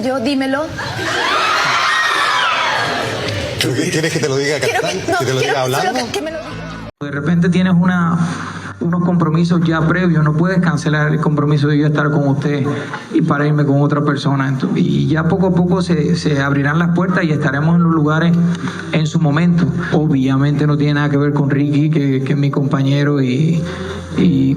Yo, dímelo. ¿Quieres que te lo diga cantando? ¿Que te lo diga hablando? Que me lo diga. De repente tienes unos compromisos ya previos, no puedes cancelar el compromiso de yo estar con usted y para irme con otra persona. Y ya poco a poco se abrirán las puertas y estaremos en los lugares en su momento. Obviamente no tiene nada que ver con Ricky, que es mi compañero y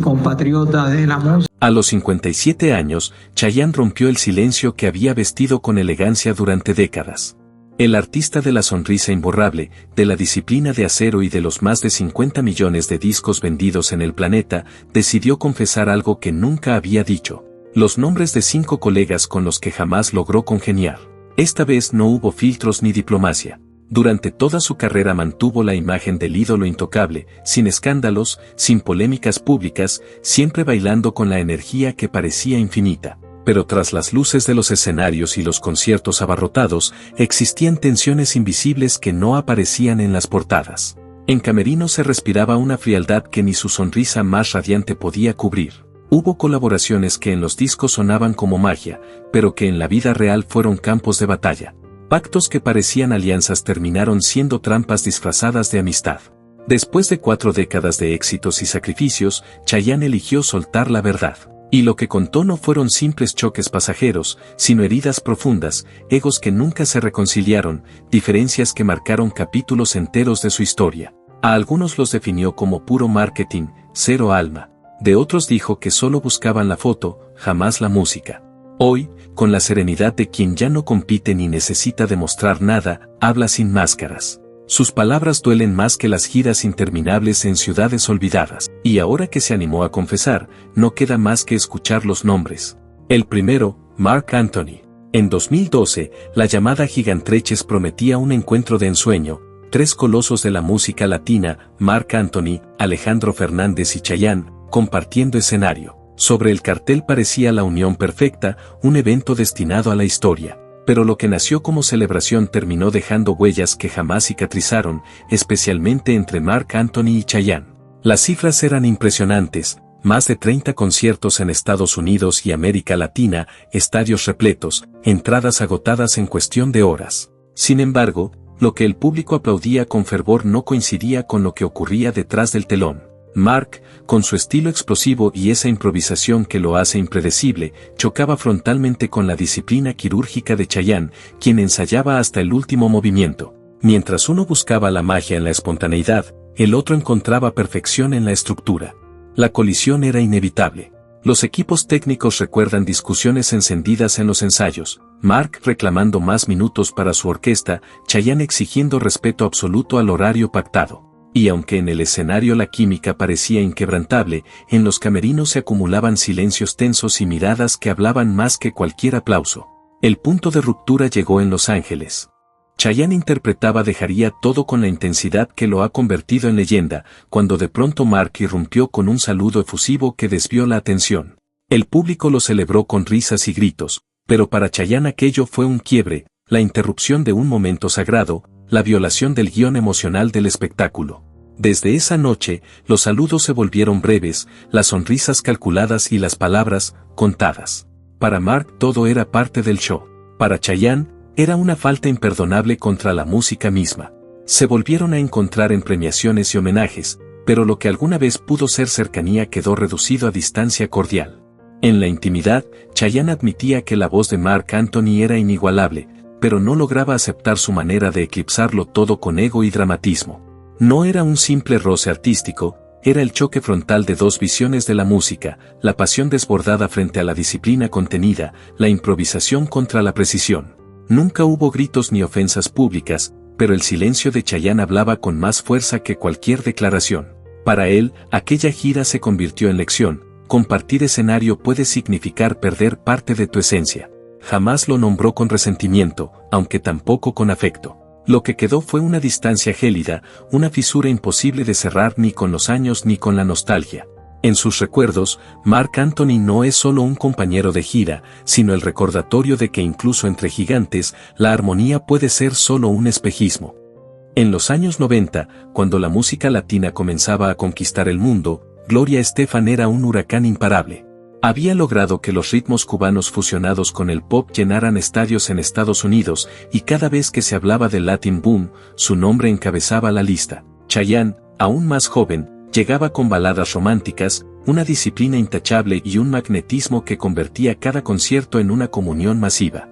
compatriota de la música. A los 57 años, Chayanne rompió el silencio que había vestido con elegancia durante décadas. El artista de la sonrisa imborrable, de la disciplina de acero y de los más de 50 millones de discos vendidos en el planeta, decidió confesar algo que nunca había dicho. Los nombres de 5 colegas con los que jamás logró congeniar. Esta vez no hubo filtros ni diplomacia. Durante toda su carrera mantuvo la imagen del ídolo intocable, sin escándalos, sin polémicas públicas, siempre bailando con la energía que parecía infinita. Pero tras las luces de los escenarios y los conciertos abarrotados, existían tensiones invisibles que no aparecían en las portadas. En camerinos se respiraba una frialdad que ni su sonrisa más radiante podía cubrir. Hubo colaboraciones que en los discos sonaban como magia, pero que en la vida real fueron campos de batalla. Pactos que parecían alianzas terminaron siendo trampas disfrazadas de amistad. Después de 4 décadas de éxitos y sacrificios, Chayanne eligió soltar la verdad. Y lo que contó no fueron simples choques pasajeros, sino heridas profundas, egos que nunca se reconciliaron, diferencias que marcaron capítulos enteros de su historia. A algunos los definió como puro marketing, cero alma. De otros dijo que solo buscaban la foto, jamás la música. Hoy, con la serenidad de quien ya no compite ni necesita demostrar nada, habla sin máscaras. Sus palabras duelen más que las giras interminables en ciudades olvidadas, y ahora que se animó a confesar, no queda más que escuchar los nombres. El primero, Marc Anthony. En 2012, la llamada Gigantreches prometía un encuentro de ensueño, 3 colosos de la música latina, Marc Anthony, Alejandro Fernández y Chayanne, compartiendo escenario. Sobre el cartel parecía la unión perfecta, un evento destinado a la historia. Pero lo que nació como celebración terminó dejando huellas que jamás cicatrizaron, especialmente entre Marc Anthony y Chayanne. Las cifras eran impresionantes, más de 30 conciertos en Estados Unidos y América Latina, estadios repletos, entradas agotadas en cuestión de horas. Sin embargo, lo que el público aplaudía con fervor no coincidía con lo que ocurría detrás del telón. Marc, con su estilo explosivo y esa improvisación que lo hace impredecible, chocaba frontalmente con la disciplina quirúrgica de Chayanne, quien ensayaba hasta el último movimiento. Mientras uno buscaba la magia en la espontaneidad, el otro encontraba perfección en la estructura. La colisión era inevitable. Los equipos técnicos recuerdan discusiones encendidas en los ensayos, Marc reclamando más minutos para su orquesta, Chayanne exigiendo respeto absoluto al horario pactado. Y aunque en el escenario la química parecía inquebrantable, en los camerinos se acumulaban silencios tensos y miradas que hablaban más que cualquier aplauso. El punto de ruptura llegó en Los Ángeles. Chayanne interpretaba Dejaría todo con la intensidad que lo ha convertido en leyenda, cuando de pronto Marc irrumpió con un saludo efusivo que desvió la atención. El público lo celebró con risas y gritos, pero para Chayanne aquello fue un quiebre, la interrupción de un momento sagrado, la violación del guión emocional del espectáculo. Desde esa noche, los saludos se volvieron breves, las sonrisas calculadas y las palabras, contadas. Para Marc todo era parte del show. Para Chayanne, era una falta imperdonable contra la música misma. Se volvieron a encontrar en premiaciones y homenajes, pero lo que alguna vez pudo ser cercanía quedó reducido a distancia cordial. En la intimidad, Chayanne admitía que la voz de Marc Anthony era inigualable, pero no lograba aceptar su manera de eclipsarlo todo con ego y dramatismo. No era un simple roce artístico, era el choque frontal de 2 visiones de la música, la pasión desbordada frente a la disciplina contenida, la improvisación contra la precisión. Nunca hubo gritos ni ofensas públicas, pero el silencio de Chayanne hablaba con más fuerza que cualquier declaración. Para él, aquella gira se convirtió en lección, compartir escenario puede significar perder parte de tu esencia. Jamás lo nombró con resentimiento, aunque tampoco con afecto. Lo que quedó fue una distancia gélida, una fisura imposible de cerrar ni con los años ni con la nostalgia. En sus recuerdos, Marc Anthony no es solo un compañero de gira, sino el recordatorio de que incluso entre gigantes, la armonía puede ser solo un espejismo. En los años 90, cuando la música latina comenzaba a conquistar el mundo, Gloria Estefan era un huracán imparable. Había logrado que los ritmos cubanos fusionados con el pop llenaran estadios en Estados Unidos y cada vez que se hablaba del Latin Boom, su nombre encabezaba la lista. Chayanne, aún más joven, llegaba con baladas románticas, una disciplina intachable y un magnetismo que convertía cada concierto en una comunión masiva.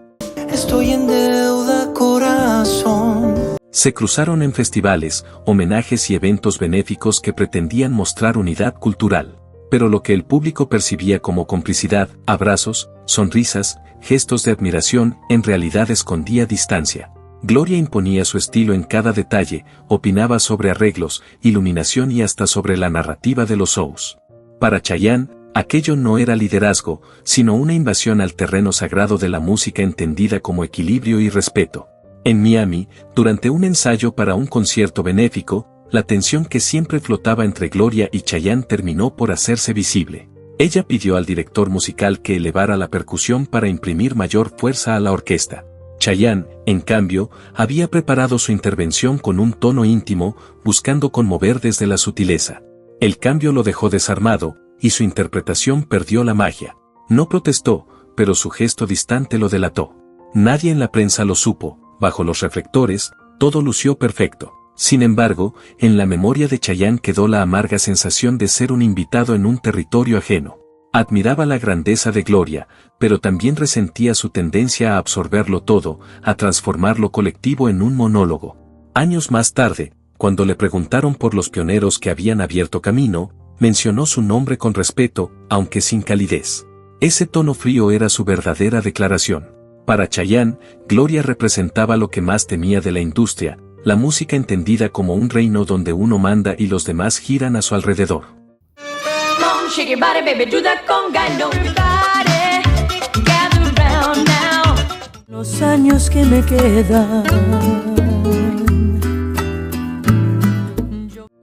Estoy en deuda, corazón. Se cruzaron en festivales, homenajes y eventos benéficos que pretendían mostrar unidad cultural. Pero lo que el público percibía como complicidad, abrazos, sonrisas, gestos de admiración, en realidad escondía distancia. Gloria imponía su estilo en cada detalle, opinaba sobre arreglos, iluminación y hasta sobre la narrativa de los shows. Para Chayanne, aquello no era liderazgo, sino una invasión al terreno sagrado de la música entendida como equilibrio y respeto. En Miami, durante un ensayo para un concierto benéfico, la tensión que siempre flotaba entre Gloria y Chayanne terminó por hacerse visible. Ella pidió al director musical que elevara la percusión para imprimir mayor fuerza a la orquesta. Chayanne, en cambio, había preparado su intervención con un tono íntimo, buscando conmover desde la sutileza. El cambio lo dejó desarmado, y su interpretación perdió la magia. No protestó, pero su gesto distante lo delató. Nadie en la prensa lo supo, bajo los reflectores, todo lució perfecto. Sin embargo, en la memoria de Chayanne quedó la amarga sensación de ser un invitado en un territorio ajeno. Admiraba la grandeza de Gloria, pero también resentía su tendencia a absorberlo todo, a transformar lo colectivo en un monólogo. Años más tarde, cuando le preguntaron por los pioneros que habían abierto camino, mencionó su nombre con respeto, aunque sin calidez. Ese tono frío era su verdadera declaración. Para Chayanne, Gloria representaba lo que más temía de la industria, la música entendida como un reino donde uno manda y los demás giran a su alrededor. Los años que me quedan.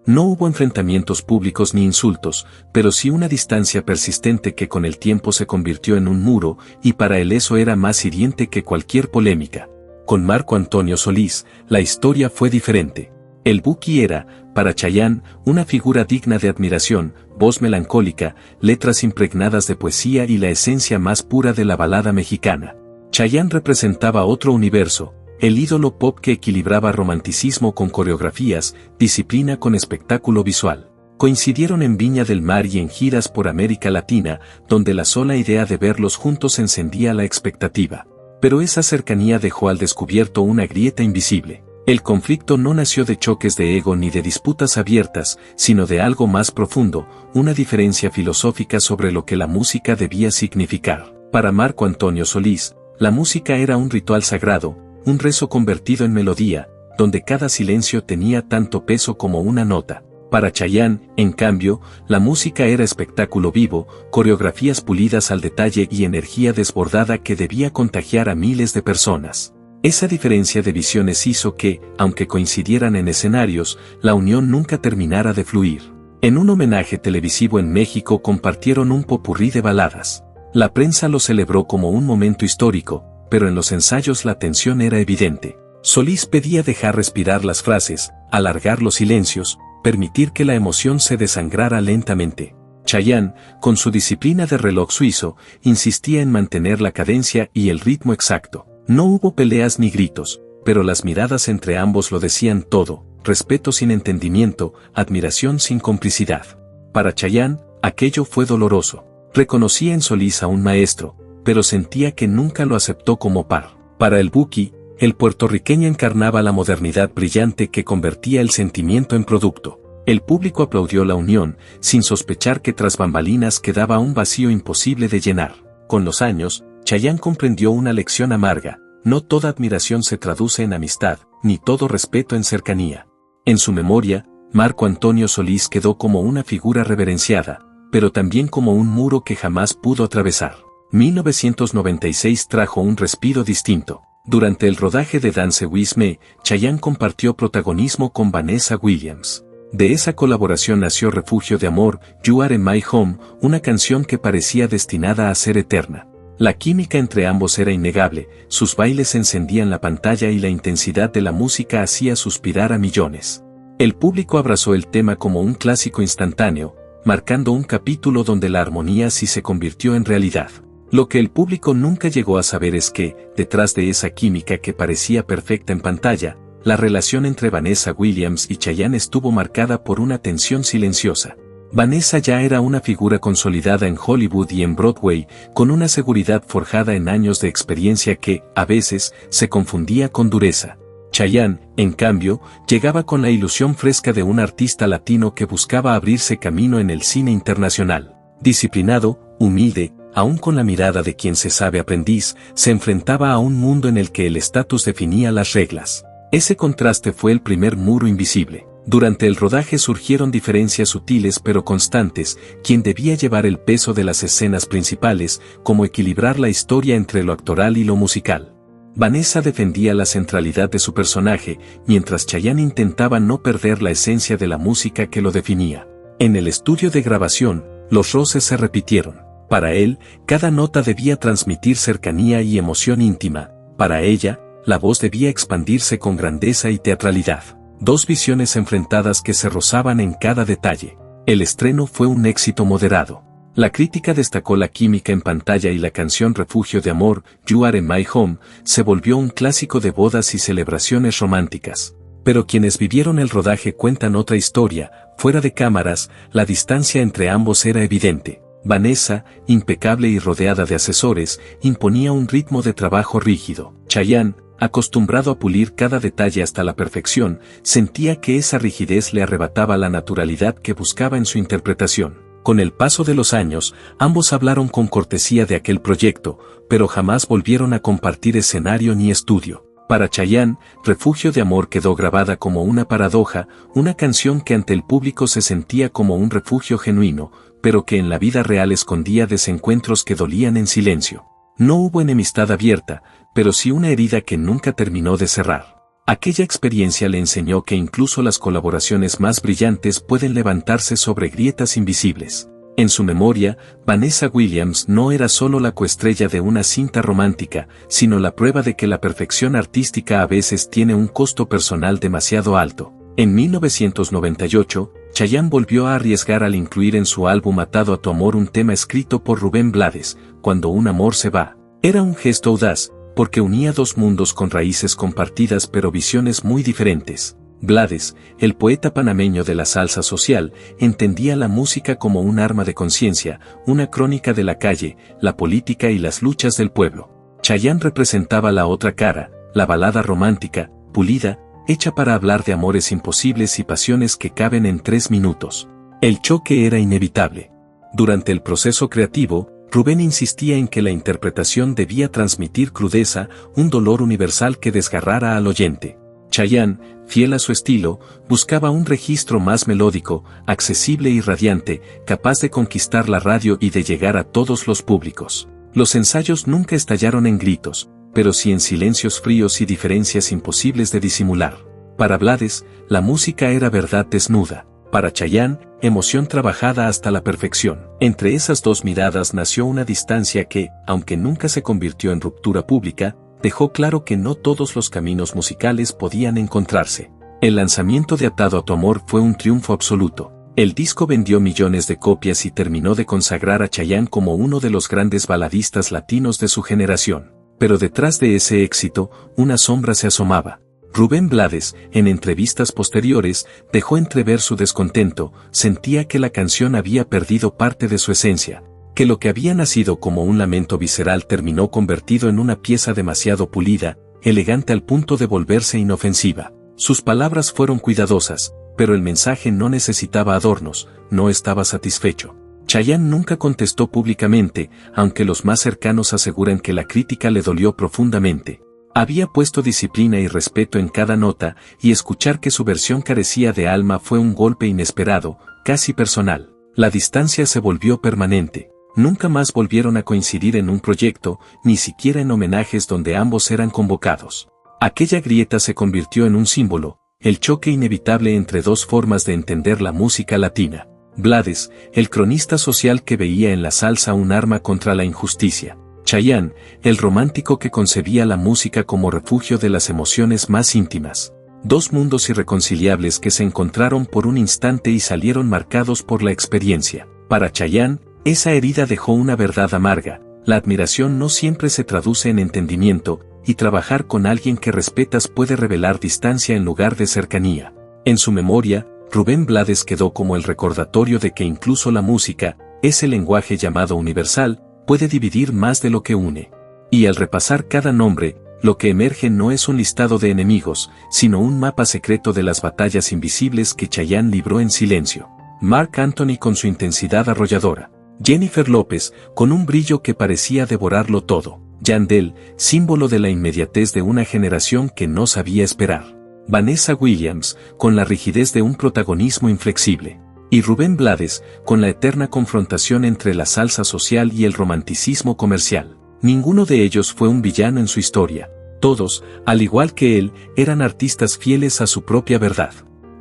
No hubo enfrentamientos públicos ni insultos, pero sí una distancia persistente que con el tiempo se convirtió en un muro, y para él eso era más hiriente que cualquier polémica. Con Marco Antonio Solís, la historia fue diferente. El Buki era, para Chayanne, una figura digna de admiración, voz melancólica, letras impregnadas de poesía y la esencia más pura de la balada mexicana. Chayanne representaba otro universo, el ídolo pop que equilibraba romanticismo con coreografías, disciplina con espectáculo visual. Coincidieron en Viña del Mar y en giras por América Latina, donde la sola idea de verlos juntos encendía la expectativa. Pero esa cercanía dejó al descubierto una grieta invisible. El conflicto no nació de choques de ego ni de disputas abiertas, sino de algo más profundo, una diferencia filosófica sobre lo que la música debía significar. Para Marco Antonio Solís, la música era un ritual sagrado, un rezo convertido en melodía, donde cada silencio tenía tanto peso como una nota. Para Chayanne, en cambio, la música era espectáculo vivo, coreografías pulidas al detalle y energía desbordada que debía contagiar a miles de personas. Esa diferencia de visiones hizo que, aunque coincidieran en escenarios, la unión nunca terminara de fluir. En un homenaje televisivo en México compartieron un popurrí de baladas. La prensa lo celebró como un momento histórico, pero en los ensayos la tensión era evidente. Solís pedía dejar respirar las frases, alargar los silencios, permitir que la emoción se desangrara lentamente. Chayanne, con su disciplina de reloj suizo, insistía en mantener la cadencia y el ritmo exacto. No hubo peleas ni gritos, pero las miradas entre ambos lo decían todo, respeto sin entendimiento, admiración sin complicidad. Para Chayanne, aquello fue doloroso. Reconocía en Solís a un maestro, pero sentía que nunca lo aceptó como par. Para el Buki, el puertorriqueño encarnaba la modernidad brillante que convertía el sentimiento en producto. El público aplaudió la unión, sin sospechar que tras bambalinas quedaba un vacío imposible de llenar. Con los años, Chayanne comprendió una lección amarga: no toda admiración se traduce en amistad, ni todo respeto en cercanía. En su memoria, Marco Antonio Solís quedó como una figura reverenciada, pero también como un muro que jamás pudo atravesar. 1996 trajo un respiro distinto. Durante el rodaje de Dance With Me, Chayanne compartió protagonismo con Vanessa Williams. De esa colaboración nació Refugio de Amor, You Are My Home, una canción que parecía destinada a ser eterna. La química entre ambos era innegable, sus bailes encendían la pantalla y la intensidad de la música hacía suspirar a millones. El público abrazó el tema como un clásico instantáneo, marcando un capítulo donde la armonía sí se convirtió en realidad. Lo que el público nunca llegó a saber es que, detrás de esa química que parecía perfecta en pantalla, la relación entre Vanessa Williams y Chayanne estuvo marcada por una tensión silenciosa. Vanessa ya era una figura consolidada en Hollywood y en Broadway, con una seguridad forjada en años de experiencia que, a veces, se confundía con dureza. Chayanne, en cambio, llegaba con la ilusión fresca de un artista latino que buscaba abrirse camino en el cine internacional. Disciplinado, humilde, aún con la mirada de quien se sabe aprendiz, se enfrentaba a un mundo en el que el estatus definía las reglas. Ese contraste fue el primer muro invisible. Durante el rodaje surgieron diferencias sutiles pero constantes, quien debía llevar el peso de las escenas principales, como equilibrar la historia entre lo actoral y lo musical. Vanessa defendía la centralidad de su personaje, mientras Chayanne intentaba no perder la esencia de la música que lo definía. En el estudio de grabación, los roces se repitieron. Para él, cada nota debía transmitir cercanía y emoción íntima. Para ella, la voz debía expandirse con grandeza y teatralidad. Dos visiones enfrentadas que se rozaban en cada detalle. El estreno fue un éxito moderado. La crítica destacó la química en pantalla y la canción Refugio de Amor, You Are My Home, se volvió un clásico de bodas y celebraciones románticas. Pero quienes vivieron el rodaje cuentan otra historia. Fuera de cámaras, la distancia entre ambos era evidente. Vanessa, impecable y rodeada de asesores, imponía un ritmo de trabajo rígido. Chayanne, acostumbrado a pulir cada detalle hasta la perfección, sentía que esa rigidez le arrebataba la naturalidad que buscaba en su interpretación. Con el paso de los años, ambos hablaron con cortesía de aquel proyecto, pero jamás volvieron a compartir escenario ni estudio. Para Chayanne, Refugio de Amor quedó grabada como una paradoja, una canción que ante el público se sentía como un refugio genuino, pero que en la vida real escondía desencuentros que dolían en silencio. No hubo enemistad abierta, pero sí una herida que nunca terminó de cerrar. Aquella experiencia le enseñó que incluso las colaboraciones más brillantes pueden levantarse sobre grietas invisibles. En su memoria, Vanessa Williams no era solo la coestrella de una cinta romántica, sino la prueba de que la perfección artística a veces tiene un costo personal demasiado alto. En 1998, Chayanne volvió a arriesgar al incluir en su álbum Atado a tu amor un tema escrito por Rubén Blades, Cuando un amor se va. Era un gesto audaz, porque unía dos mundos con raíces compartidas pero visiones muy diferentes. Blades, el poeta panameño de la salsa social, entendía la música como un arma de conciencia, una crónica de la calle, la política y las luchas del pueblo. Chayanne representaba la otra cara, la balada romántica, pulida, hecha para hablar de amores imposibles y pasiones que caben en 3 minutos. El choque era inevitable. Durante el proceso creativo, Rubén insistía en que la interpretación debía transmitir crudeza, un dolor universal que desgarrara al oyente. Chayanne, fiel a su estilo, buscaba un registro más melódico, accesible y radiante, capaz de conquistar la radio y de llegar a todos los públicos. Los ensayos nunca estallaron en gritos, pero sí en silencios fríos y diferencias imposibles de disimular. Para Blades, la música era verdad desnuda. Para Chayanne, emoción trabajada hasta la perfección. Entre esas dos miradas nació una distancia que, aunque nunca se convirtió en ruptura pública, dejó claro que no todos los caminos musicales podían encontrarse. El lanzamiento de Atado a tu amor fue un triunfo absoluto. El disco vendió millones de copias y terminó de consagrar a Chayanne como uno de los grandes baladistas latinos de su generación. Pero detrás de ese éxito, una sombra se asomaba. Rubén Blades, en entrevistas posteriores, dejó entrever su descontento, sentía que la canción había perdido parte de su esencia, que lo que había nacido como un lamento visceral terminó convertido en una pieza demasiado pulida, elegante al punto de volverse inofensiva. Sus palabras fueron cuidadosas, pero el mensaje no necesitaba adornos, no estaba satisfecho. Chayanne nunca contestó públicamente, aunque los más cercanos aseguran que la crítica le dolió profundamente. Había puesto disciplina y respeto en cada nota, y escuchar que su versión carecía de alma fue un golpe inesperado, casi personal. La distancia se volvió permanente. Nunca más volvieron a coincidir en un proyecto, ni siquiera en homenajes donde ambos eran convocados. Aquella grieta se convirtió en un símbolo, el choque inevitable entre dos formas de entender la música latina. Blades, el cronista social que veía en la salsa un arma contra la injusticia. Chayanne, el romántico que concebía la música como refugio de las emociones más íntimas. dos mundos irreconciliables que se encontraron por un instante y salieron marcados por la experiencia. Para Chayanne, esa herida dejó una verdad amarga: la admiración no siempre se traduce en entendimiento, y trabajar con alguien que respetas puede revelar distancia en lugar de cercanía. En su memoria, Rubén Blades quedó como el recordatorio de que incluso la música, ese lenguaje llamado universal, puede dividir más de lo que une. Y al repasar cada nombre, lo que emerge no es un listado de enemigos, sino un mapa secreto de las batallas invisibles que Chayanne libró en silencio. Marc Anthony con su intensidad arrolladora. Jennifer López, con un brillo que parecía devorarlo todo. Yandel, símbolo de la inmediatez de una generación que no sabía esperar. Vanessa Williams, con la rigidez de un protagonismo inflexible. Y Rubén Blades, con la eterna confrontación entre la salsa social y el romanticismo comercial. Ninguno de ellos fue un villano en su historia. Todos, al igual que él, eran artistas fieles a su propia verdad.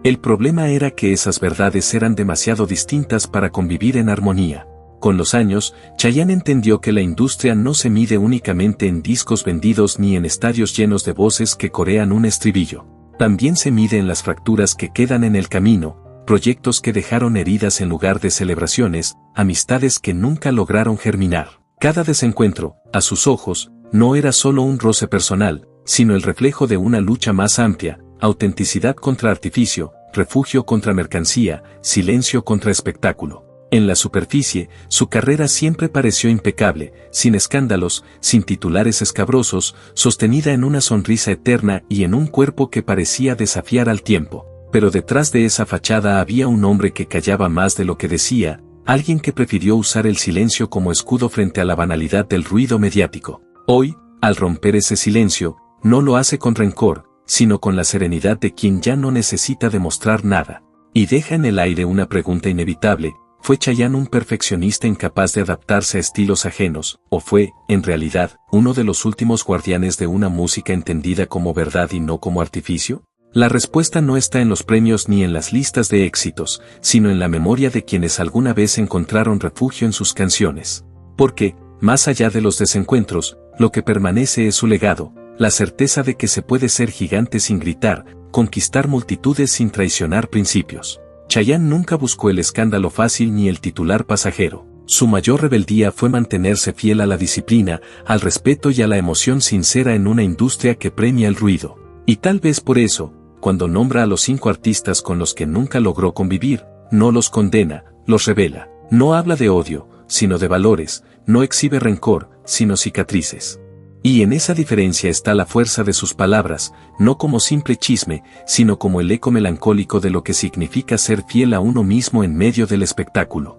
El problema era que esas verdades eran demasiado distintas para convivir en armonía. Con los años, Chayanne entendió que la industria no se mide únicamente en discos vendidos ni en estadios llenos de voces que corean un estribillo. También se mide en las fracturas que quedan en el camino, proyectos que dejaron heridas en lugar de celebraciones, amistades que nunca lograron germinar. Cada desencuentro, a sus ojos, no era solo un roce personal, sino el reflejo de una lucha más amplia: autenticidad contra artificio, refugio contra mercancía, silencio contra espectáculo. En la superficie, su carrera siempre pareció impecable, sin escándalos, sin titulares escabrosos, sostenida en una sonrisa eterna y en un cuerpo que parecía desafiar al tiempo. Pero detrás de esa fachada había un hombre que callaba más de lo que decía, alguien que prefirió usar el silencio como escudo frente a la banalidad del ruido mediático. Hoy, al romper ese silencio, no lo hace con rencor, sino con la serenidad de quien ya no necesita demostrar nada. Y deja en el aire una pregunta inevitable: ¿fue Chayanne un perfeccionista incapaz de adaptarse a estilos ajenos, o fue, en realidad, uno de los últimos guardianes de una música entendida como verdad y no como artificio? La respuesta no está en los premios ni en las listas de éxitos, sino en la memoria de quienes alguna vez encontraron refugio en sus canciones. Porque, más allá de los desencuentros, lo que permanece es su legado, la certeza de que se puede ser gigante sin gritar, conquistar multitudes sin traicionar principios. Chayanne nunca buscó el escándalo fácil ni el titular pasajero. Su mayor rebeldía fue mantenerse fiel a la disciplina, al respeto y a la emoción sincera en una industria que premia el ruido. Y tal vez por eso, cuando nombra a los 5 artistas con los que nunca logró convivir, no los condena, los revela. No habla de odio, sino de valores, no exhibe rencor, sino cicatrices. Y en esa diferencia está la fuerza de sus palabras, no como simple chisme, sino como el eco melancólico de lo que significa ser fiel a uno mismo en medio del espectáculo.